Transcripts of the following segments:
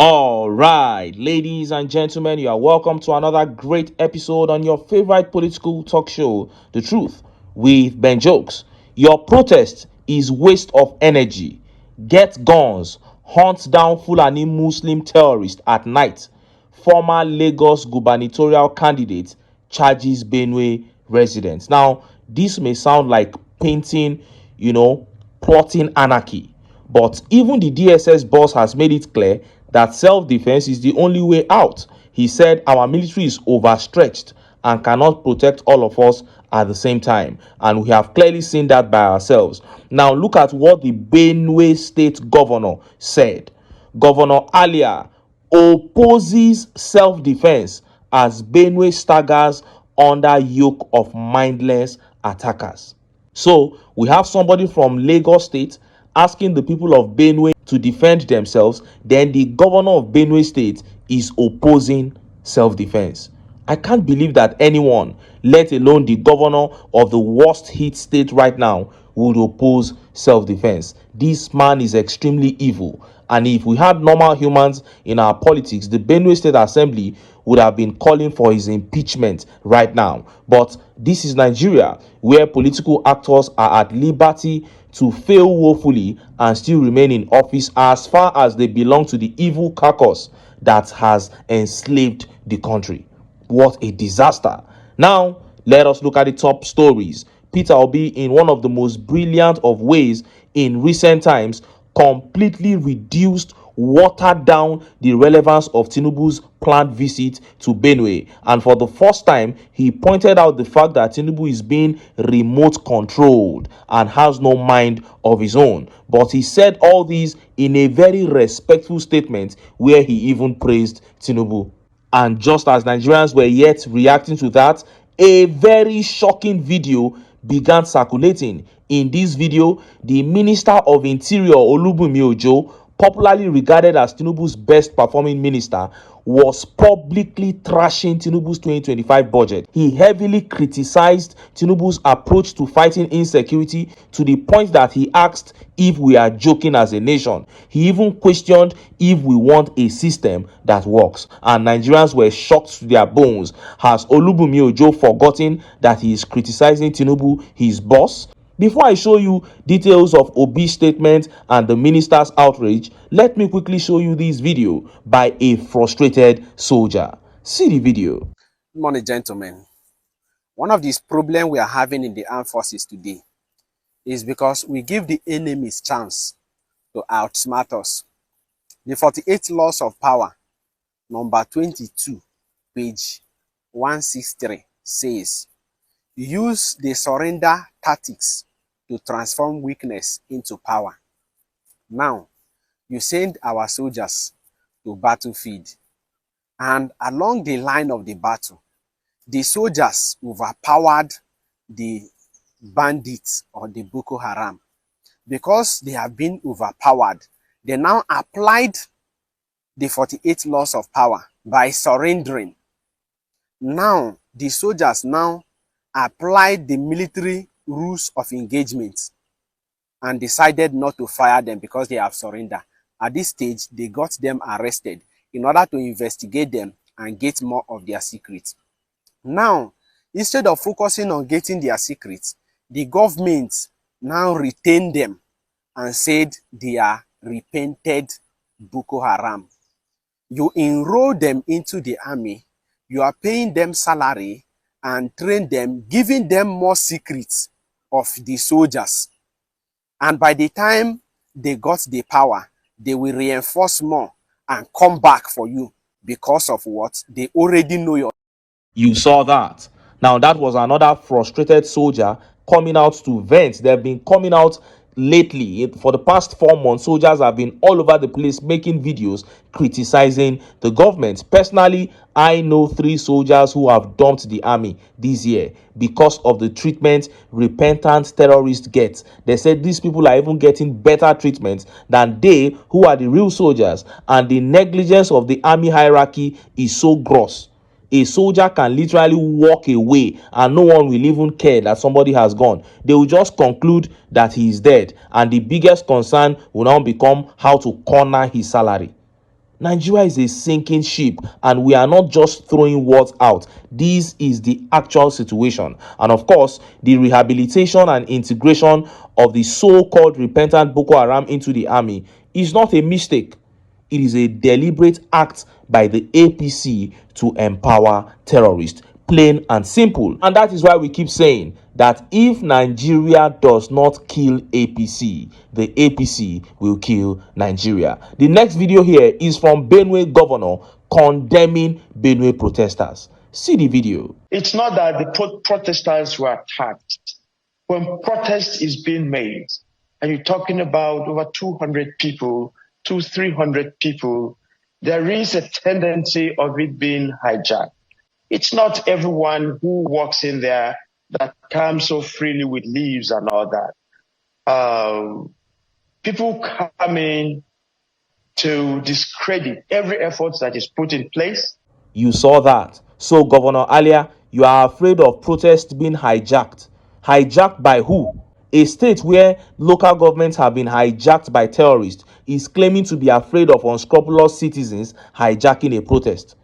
All right, ladies and gentlemen, you are welcome to another great episode on your favorite political talk show, The Truth with Ben Jokes. Your protest is waste of energy. Get guns, hunt down Fulani Muslim terrorists at night. Former Lagos gubernatorial candidate charges Benue residents. Now, this may sound like painting, plotting anarchy. But even the DSS boss has made it clear that self-defense is the only way out. He said our military is overstretched and cannot protect all of us at the same time. And we have clearly seen that by ourselves. Now look at what the Benue State Governor said. Governor Alia opposes self-defense as Benue staggers under yoke of mindless attackers. So we have somebody from Lagos State asking the people of Benue to defend themselves. Then the governor of Benue State is opposing self-defense. I can't believe that anyone, let alone the governor of the worst hit state right now, would oppose self-defense. This man is extremely evil. And if we had normal humans in our politics, the Benue State Assembly would have been calling for his impeachment right now. But this is Nigeria, where political actors are at liberty to fail woefully and still remain in office as far as they belong to the evil carcass that has enslaved the country. What a disaster. Now, let us look at the top stories. Peter Obi, in one of the most brilliant of ways in recent times, completely reduced, watered down the relevance of Tinubu's planned visit to Benue. And for the first time, he pointed out the fact that Tinubu is being remote controlled and has no mind of his own. But he said all these in a very respectful statement where he even praised Tinubu. And just as Nigerians were yet reacting to that, a very shocking video began circulating. In this video, the Minister of Interior, Olubunmi Ojo, popularly regarded as Tinubu's best performing minister, was publicly trashing Tinubu's 2025 budget. He heavily criticized Tinubu's approach to fighting insecurity to the point that he asked if we are joking as a nation. He even questioned if we want a system that works. And Nigerians were shocked to their bones. Has Olubunmi Ojo forgotten that he is criticizing Tinubu, his boss? Before I show you details of Obi's statement and the minister's outrage, let me quickly show you this video by a frustrated soldier. See the video. Good morning, gentlemen. One of these problems we are having in the armed forces today is because we give the enemies chance to outsmart us. The 48 Laws of Power, number 22, page 163, says, use the surrender tactics to transform weakness into power. Now, you send our soldiers to battlefield, and along the line of the battle, the soldiers overpowered the bandits or the Boko Haram. Because they have been overpowered, they now applied the 48 Laws of Power by surrendering. Now, the soldiers now applied the military rules of engagement and decided not to fire them because they have surrendered. At this stage, they got them arrested in order to investigate them and get more of their secrets. Now, instead of focusing on getting their secrets, the government now retained them and said they are repented Boko Haram. You enroll them into the army, you are paying them salary and train them, giving them more secrets of the soldiers. And by the time they got the power, they will reinforce more and come back for you because of what? They already know You saw that. Now that was another frustrated soldier coming out to vent. They've been coming out lately. For the past 4 months, soldiers have been all over the place making videos criticizing the government. Personally, I know 3 soldiers who have dumped the army this year because of the treatment repentant terrorists get. They said these people are even getting better treatment than they who are the real soldiers, and the negligence of the army hierarchy is so gross. A soldier can literally walk away and no one will even care that somebody has gone. They will just conclude that he is dead, and the biggest concern will now become how to corner his salary. Nigeria is a sinking ship, and we are not just throwing words out. This is the actual situation. And of course, the rehabilitation and integration of the so-called repentant Boko Haram into the army is not a mistake. It is a deliberate act by the APC to empower terrorists. Plain and simple. And that is why we keep saying that if Nigeria does not kill APC, the APC will kill Nigeria. The next video here is from Benue governor condemning Benue protesters. See the video. It's not that the protesters were attacked. When protest is being made, and you're talking about over 200 people, 300 people, there is a tendency of it being hijacked. It's not everyone who walks in there that comes so freely with leaves and all that. People come in to discredit every effort that is put in place. You saw that. So, Governor Alia, you are afraid of protests being hijacked. Hijacked by who? A state where local governments have been hijacked by terrorists is claiming to be afraid of unscrupulous citizens hijacking a protest.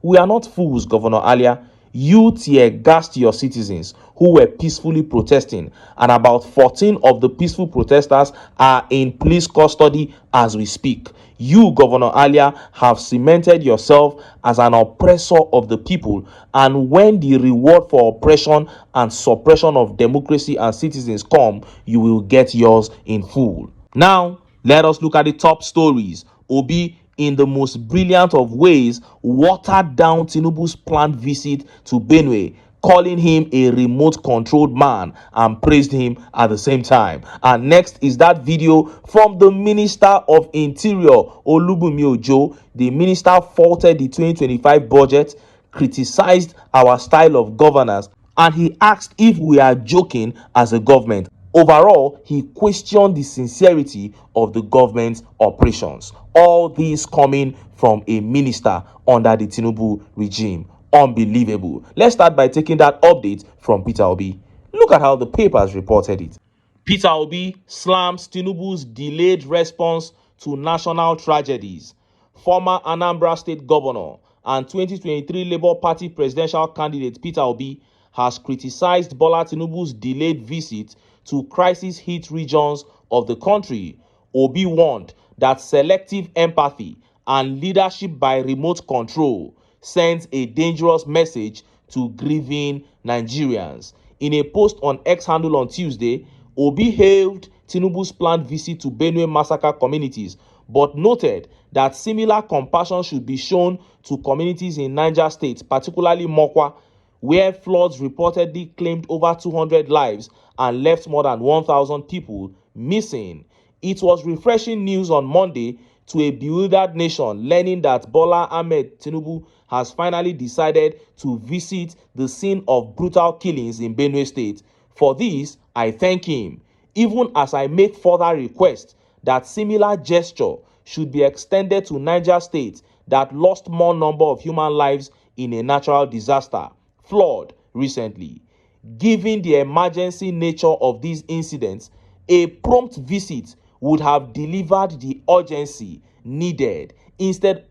We are not fools, Governor Alia. You tear-gassed your citizens who were peacefully protesting, and about 14 of the peaceful protesters are in police custody as we speak. You, Governor Alia, have cemented yourself as an oppressor of the people, and when the reward for oppression and suppression of democracy and citizens come, you will get yours in full. Now, let us look at the top stories. Obi, in the most brilliant of ways, watered down Tinubu's planned visit to Benue, calling him a remote-controlled man, and praised him at the same time. And next is that video from the Minister of Interior, Olubunmi Ojo. The minister faulted the 2025 budget, criticized our style of governance, and he asked if we are joking as a government. Overall, he questioned the sincerity of the government's operations. All this coming from a minister under the Tinubu regime. Unbelievable. Let's start by taking that update from Peter Obi. Look at how the papers reported it. Peter Obi slams Tinubu's delayed response to national tragedies. Former Anambra State Governor and 2023 Labour Party presidential candidate Peter Obi has criticized Bola Tinubu's delayed visit to crisis-hit regions of the country. Obi warned that selective empathy and leadership by remote control sends a dangerous message to grieving Nigerians. In a post on X handle on Tuesday, Obi hailed Tinubu's planned visit to Benue massacre communities, but noted that similar compassion should be shown to communities in Niger State, particularly Mokwa, where floods reportedly claimed over 200 lives and left more than 1,000 people missing. It was refreshing news on Monday to a bewildered nation learning that Bola Ahmed Tinubu has finally decided to visit the scene of brutal killings in Benue State. For this, I thank him, even as I make further request that similar gesture should be extended to Niger State that lost more number of human lives in a natural disaster, flood, recently. Given the emergency nature of these incidents, a prompt visit would have delivered the urgency needed instead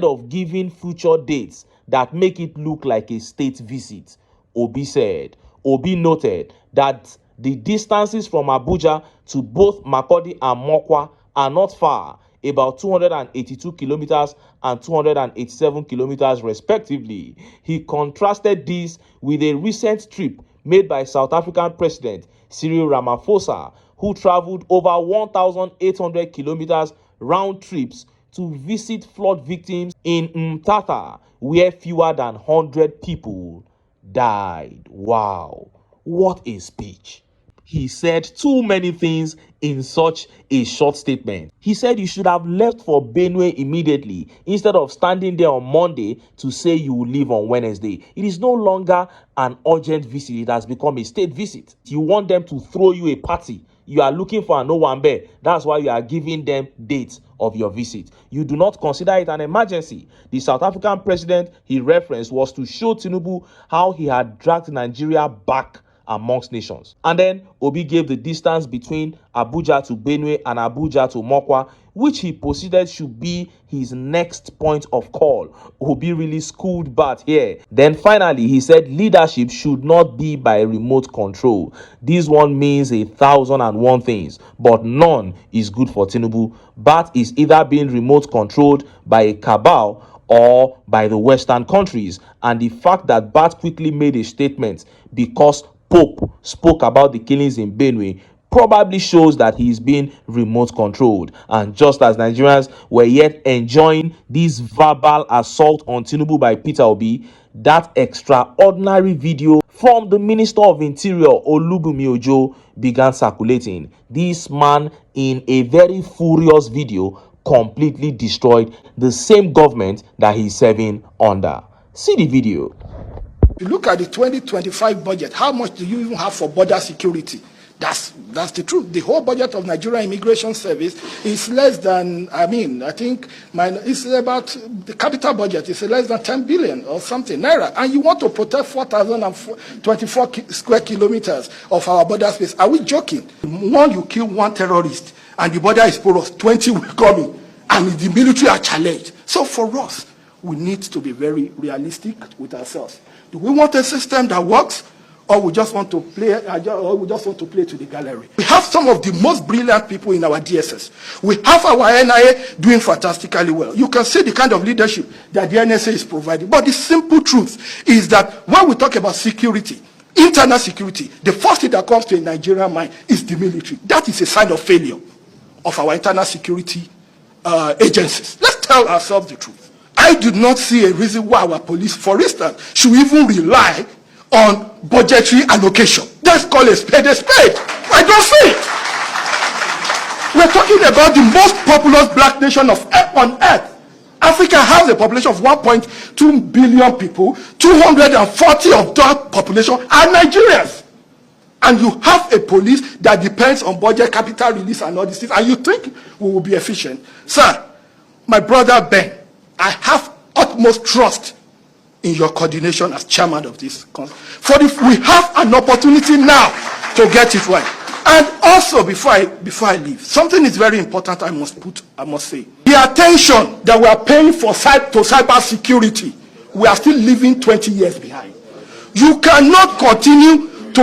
of giving future dates that make it look like a state visit, Obi said. Obi noted that the distances from Abuja to both Makurdi and Mokwa are not far, about 282 kilometers and 287 kilometers respectively. He contrasted this with a recent trip made by South African President Cyril Ramaphosa, who traveled over 1,800 kilometers round trips to visit flood victims in Mtata, where fewer than 100 people died. Wow, what a speech. He said too many things in such a short statement. He said you should have left for Benue immediately instead of standing there on Monday to say you will leave on Wednesday. It is no longer an urgent visit. It has become a state visit. You want them to throw you a party. You are looking for an Owambe. That's why you are giving them dates of your visit. You do not consider it an emergency. The South African president he referenced was to show Tinubu how he had dragged Nigeria back amongst nations. And then Obi gave the distance between Abuja to Benue and Abuja to Mokwa, which he proceeded should be his next point of call. Obi really schooled Bat here. Then finally, he said leadership should not be by remote control. This one means 1,001 things, but none is good for Tinubu. Bat is either being remote controlled by a cabal or by the Western countries. And the fact that Bat quickly made a statement because Pope spoke about the killings in Benue probably shows that he's being remote controlled. And just as Nigerians were yet enjoying this verbal assault on Tinubu by Peter Obi, that extraordinary video from the Minister of Interior Olubunmi Ojo began circulating. This man, in a very furious video, completely destroyed the same government that he's serving under. See the video. If you look at the 2025 budget, how much do you even have for border security? That's the truth. The whole budget of Nigeria Immigration Service is less than, I think it's about, the capital budget is less than 10 billion or something naira. And you want to protect 4,024 square kilometers of our border space. Are we joking? One, you kill one terrorist and the border is porous, 20 will come in and the military are challenged. So for us, we need to be very realistic with ourselves. Do we want a system that works? Or we just want to play, to the gallery. We have some of the most brilliant people in our DSS. We have our NIA doing fantastically well. You can see the kind of leadership that the NSA is providing. But the simple truth is that when we talk about security, internal security, the first thing that comes to a Nigerian mind is the military. That is a sign of failure of our internal security agencies. Let's tell ourselves the truth. I do not see a reason why our police, for instance, should even rely on budgetary allocation. Let's call a spade a spade. I don't see it. We're talking about the most populous black nation on earth. Africa has a population of 1.2 billion people. 240 of that population are Nigerians. And you have a police that depends on budget, capital release, and all these things, and you think we will be efficient. Sir, my brother Ben, I have utmost trust in your coordination as chairman of this council. For if we have an opportunity now to get it right. And also, before I leave, something is very important I must say. The attention that we are paying for cyber security, we are still living 20 years behind. You cannot continue to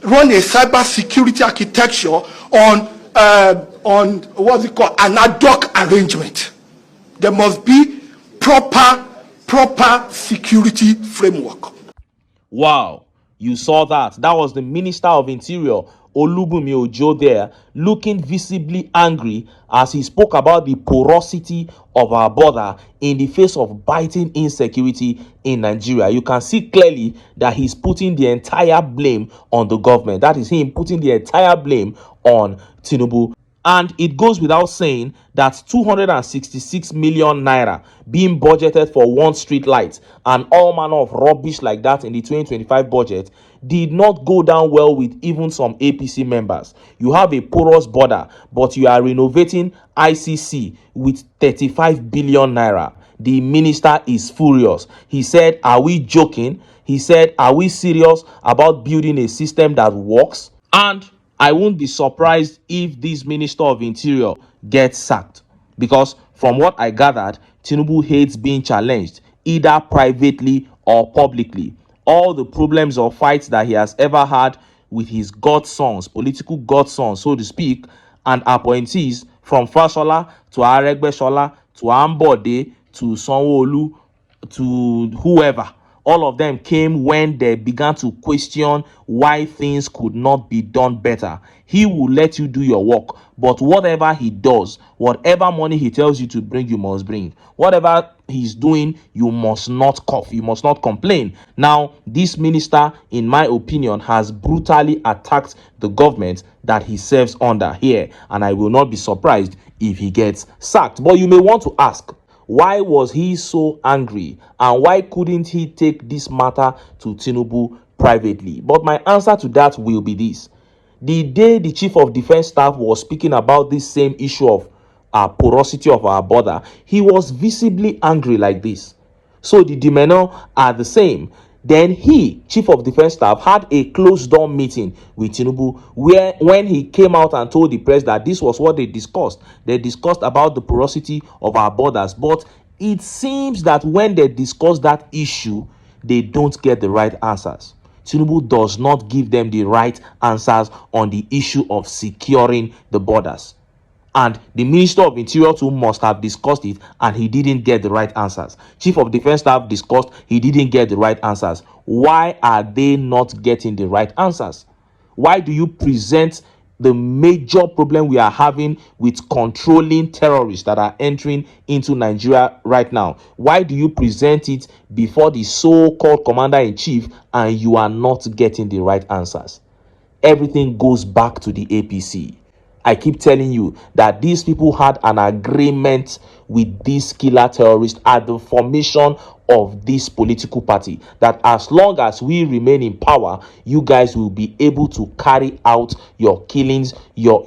run a cyber security architecture on what's it called, an ad hoc arrangement. There must be proper security framework. Wow, you saw that. That was the Minister of Interior, Olubunmi Ojo, there, looking visibly angry as he spoke about the porosity of our border in the face of biting insecurity in Nigeria. You can see clearly that he's putting the entire blame on the government. That is him putting the entire blame on Tinubu. And it goes without saying that 266 million naira being budgeted for one street light and all manner of rubbish like that in the 2025 budget did not go down well with even some APC members. You have a porous border, but you are renovating ICC with 35 billion naira. The minister is furious. He said, "Are we joking?" He said, "Are we serious about building a system that works?" And I won't be surprised if this Minister of Interior gets sacked, because from what I gathered, Tinubu hates being challenged, either privately or publicly. All the problems or fights that he has ever had with his godsons, political godsons, so to speak, and appointees from Fashola to Aregbesola to Ambode to Sanwo-Olu to whoever, all of them came when they began to question why things could not be done better. He will let you do your work, but whatever he does, whatever money he tells you to bring, you must bring. Whatever he's doing, you must not cough, you must not complain. Now, this minister, in my opinion, has brutally attacked the government that he serves under here, and I will not be surprised if he gets sacked. But you may want to ask, why was he so angry, and why couldn't he take this matter to Tinubu privately? But my answer to that will be this. The day the Chief of Defense Staff was speaking about this same issue of porosity of our border, he was visibly angry like this. So the demeanor are the same. Then he, Chief of Defense Staff, had a closed-door meeting with Tinubu where when he came out and told the press that this was what they discussed. They discussed about the porosity of our borders. But it seems that when they discuss that issue, they don't get the right answers. Tinubu does not give them the right answers on the issue of securing the borders. And the Minister of Interior too must have discussed it, and he didn't get the right answers. Chief of Defense Staff discussed, he didn't get the right answers. Why are they not getting the right answers? Why do you present the major problem we are having with controlling terrorists that are entering into Nigeria right now? Why do you present it before the so-called commander-in-chief and you are not getting the right answers? Everything goes back to the APC. I keep telling you that these people had an agreement with these killer terrorists at the formation of this political party, that as long as we remain in power, you guys will be able to carry out your killings, your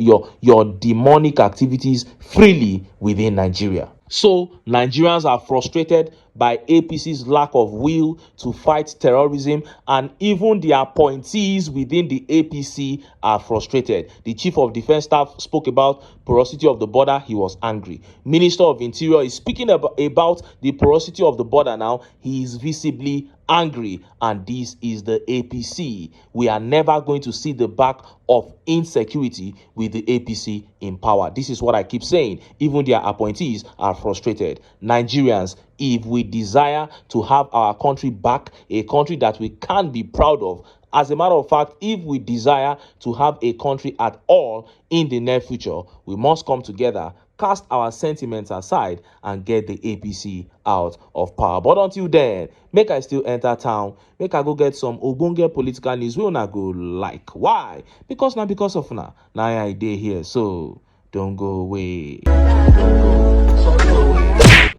demonic activities freely within Nigeria. So Nigerians are frustrated by APC's lack of will to fight terrorism, and even the appointees within the APC are frustrated. The Chief of Defense Staff spoke about porosity of the border. He was angry. Minister of Interior is speaking about the porosity of the border now. He is visibly angry, and this is the APC. We are never going to see the back of insecurity with the APC in power. This is what I keep saying. Even their appointees are frustrated. Nigerians, if we desire to have our country back, a country that we can be proud of, as a matter of fact, if we desire to have a country at all in the near future, we must come together, cast our sentiments aside, and get the APC out of power. But until then, make I still enter town, make I go get some ogbonge political news wey una go like. Why? Because now because of now I dey here, so don't go away.